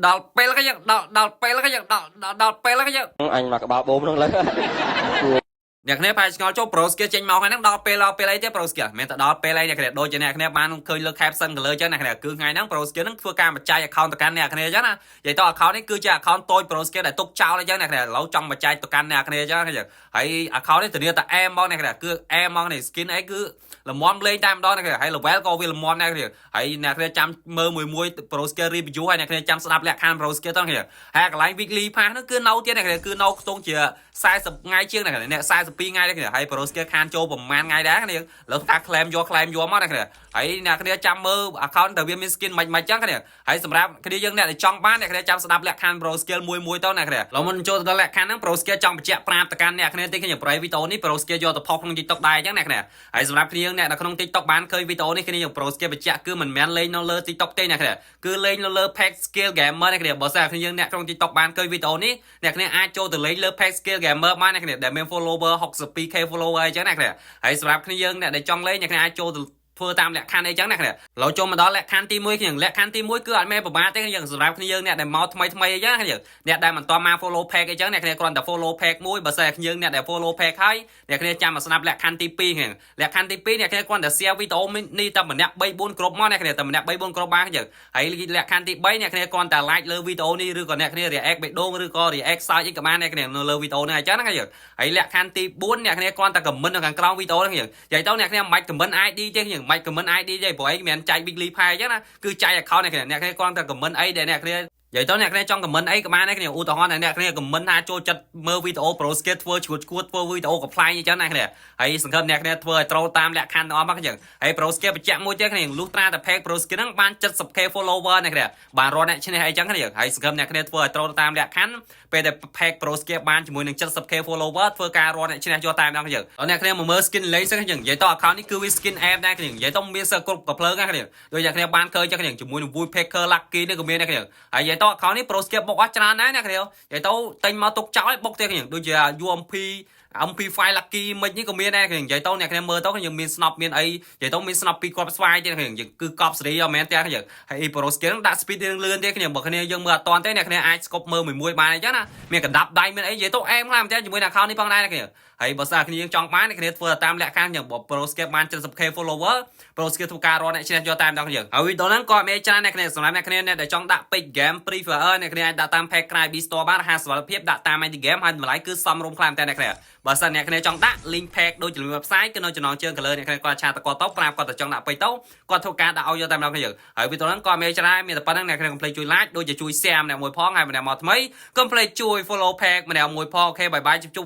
ដល់ពេលក៏យើងដល់ពេលក៏យើងដល់ពេលក៏យើងអញមកក្បាលបូមហ្នឹងលើអ្នកគ្នាប្រហែលឆ្ងល់ចូល pro skill ចេញមកហ្នឹងដល់ពេលអីទេ pro skill មិនតែដល់ពេលអីអ្នកគ្នាដូចជាអ្នកគ្នាបានឃើញលើ caption ទៅលើចឹងអ្នកគ្នាគឺថ្ងៃហ្នឹង pro skill ហ្នឹងធ្វើការបញ្ចាយ account ទៅកាន់អ្នកគ្នាចឹងណានិយាយទៅ account នេះគឺជា account តូច pro skill ដែលទុកចោលអញ្ចឹងអ្នកគ្នាឥឡូវចង់បញ្ចាយទៅកាន់អ្នកគ្នាចឹងហើយ account នេះធានាតែអែមមកអ្នកគ្នាគឺអែមមកនេះ skin អីគឺល្មមលេងតែម្ដងអ្នកគ្នាហើយ level ក៏វាល្មមអ្នកគ្នាហើយអ្នកគ្នាចាំមើលមួយ pro skill review ហើយអ្នកគ្នាចាំស្ដាប់លក្ខខណ្ឌ pro skill ទៅអ្នកគ្នាហើយកន្លែង weekly pass ហ្នឹងគឺនៅទៀតអ្នកគ្នាគឺនៅខ្ទង់ជា40ថ្ងៃជាងអ្នកគ្នា42ថ្ងៃអ្នកគ្នាហើយ pro skill ខានចូលប្រហែលថ្ងៃដែរគ្នាលើថា claim យកមកអ្នកគ្នាហើយអ្នកគ្នាចាំមើល account តើវាមាន skin មិនចឹងគ្នាហើយសម្រាប់គ្នាយើងអ្នកដែលចង់បានអ្នកគ្នាចាំស្ដាប់លក្ខខណ្ឌ pro skill មួយទៅអ្នកគ្នាឡើយមុនចូលទៅដល់លក្ខខណ្ឌហ្នឹង pro skill ចង់បញ្ជាក់ប្រាប់ទៅកាន់អ្នកគ្នាទីខ្ញុំប្រៃវីដេអូនេះ pro skill យកទៅផុសក្នុង TikTok ដែរចឹងអ្នកគ្នាហើយសម្រាប់គ្នាយើងអ្នកនៅក្នុង TikTok បានឃើញវីដេអូនេះគ្នាយើង pro skill បញ្ជាក់គឺមិនមែនលេងនៅលើ TikTok ទេអ្នកគ្នាគឺលេងនៅលើ pack skill gamer អ្នកគ្នាបើសិនគ្នាយើងអ្នកក្នុង TikTok បានឃើញវីដេអូនេះអ្នកគ្នាអាចចូលទៅលេងលើ pack skill gamer បានអ្នកគ្នាដែលមាន follower 62k follower អីចឹងអ្នកគ្នាហើយសម្រាប់គ្នាយើងអ្នកដែលចង់លេងអ្នកគ្នាអាចចូលទៅធ្វើតាមលក្ខខណ្ឌអីចឹងណាគ្នាเราចូលមកដល់លក្ខខណ្ឌទី1ខ្ញុំលក្ខខណ្ឌទី1គឺអត់មែនប្រមាថទេយើងសម្រាប់គ្នាយើងអ្នកដែលមកថ្មីអីចឹងណាអ្នកដែលមិនតមក follow page អីចឹងអ្នកគ្នាគ្រាន់តែ follow page មួយបើសិនគ្នាយើងអ្នកដែល follow page ហើយអ្នកគ្នាចាំមកស្ដាប់លក្ខខណ្ឌទី2ខ្ញុំលក្ខខណ្ឌទី2អ្នកគ្នាគ្រាន់តែ share វីដេអូនេះតែម្នាក់3 4គ្រប់មកអ្នកគ្នាតែម្នាក់3 4គ្រប់បានចឹងហើយលក្ខខណ្ឌទី3អ្នកគ្នាគ្រាន់តែ like លើវីដេអូនេះឬក៏អ្នកគ្នា react បេះដូងឬក៏ react site អីក៏បានអ្នកគ្នានៅលើវីដេអូនេះអញ្ចឹងណាយើងហើយលក្ខខណ្ឌទី4អ្នកគ្នាគ្រាន់តែ comment នៅខាងក្រោមវីដេអូនេះយើងនិយាយទៅអ្នកគ្នាមិន comment ID ទេយើងមិន comment ID ទេព្រោះអីមិនចែក weekly pay អញ្ចឹងណាគឺចែក account អ្នកគ្នាគ្រាន់តែ comment អីដែលអ្នកគ្នានិយាយទៅអ្នកគ្នាចង់ comment អីក៏បានដែរគ្នាឧទាហរណ៍អ្នកគ្នា comment ថាចូលចិត្តមើលវីដេអូ pro skill ធ្វើឈួតធ្វើវីដេអូកំ pl អញ្ចឹងណាគ្នាហើយសង្ឃឹមអ្នកគ្នាធ្វើឲ្យត្រូវតាមលក្ខខណ្ឌទាំងអស់មកអញ្ចឹងហើយ pro skill បញ្ជាក់មួយទៀតគ្នាលុះត្រាតែ page pro skill ហ្នឹងបាន 70k follower អ្នកគ្នាបានរត់អ្នកឈ្នះអីចឹងគ្នាហើយសង្ឃឹមអ្នកគ្នាធ្វើឲ្យត្រូវតាមលក្ខខណ្ឌពេលដែល page pro skill បានជាមួយនឹង 70k follower ធ្វើការរត់អ្នកឈ្នះយកតាមដល់អញ្ចឹងអ្នកគ្នាមកមើល skin លេងសឹងអញ្ចឹងនិយាយទៅ account នេះគឺវា skin app ដែរគ្នានិយាយទៅមានសើគ្រប់កំភ្លើងណាគ្នាដូចអ្នកគ្នាបានឃើញចឹងគ្នាជាមួយនឹង voice packer lucky នេះក៏មានដែរគ្នាហើយនិយាយទៅ account នេះ pro skill បុកអស់ច្រើនដែរអ្នកគ្នានិយាយទៅទិញមកទុកចោលឲ្យបុកទៀតគ្នាដូចជា UMP file lucky មិននេះក៏មានដែរគ្នានិយាយទៅអ្នកគ្នាមើលទៅយើងមាន snap មានអីនិយាយទៅមាន snap ពីគាត់ស្វាយទៀតគ្នាគឺកប់សេរីអត់មែនទេគ្នាហើយ pro skill ដាក់ speed លឿនទេគ្នាបើគ្នាយើងមើលអត់តាន់ទេអ្នកគ្នាអាច scope មើលមួយបានអញ្ចឹងណាមានកណ្ដាប់ដៃមានអីនិយាយទៅអែមខ្លាំងមែនទេជាមួយនឹង account នេះផងដែរគ្នាហើយបើសិនគ្នាយើងចង់បានអ្នកគ្នាធ្វើតាមលក្ខខណ្ឌយ៉ាង pro skill បាន 70k follower pro skill ធ្វើការរកអ្នកឈ្នះយកតាមដល់គ្នាហើយវីដេអូហ្នឹងក៏មានច្រើនអ្នកគ្នាសម្រាប់អ្នកគ្នាដែលចង់ដាក់ pick game free fire អ្នកគ្នាអាចដាក់តាម pack cry b store បានរហ័សសុវត្ថិភាពដាក់តាម ID game ហើយតម្លៃគឺសមរម្យខ្លាំងតែអ្នកគ្នាបើសិនអ្នកគ្នាចង់ដាក់ link pack ដូចជា website គឺនៅចំណងជើងខាងលើអ្នកគ្នាគាត់ឆាតទៅគាត់ទៅប្រាប់គាត់ទៅចង់ដាក់ពេកទៅគាត់ធ្វើការដាក់ឲ្យយកតាមដល់គ្នាហើយវីដេអូហ្នឹងក៏មានច្រើនមានតែប៉ុណ្្នឹងអ្នកគ្នាកុំភ្លេចជួយ like ដូចជាជួយ share ម្នាក់មួយផងហើយម្នាក់មកថ្មីកុំភ្លេចជួយ follow pack ម្នាក់មួយផងអូខេបាយបាយជួប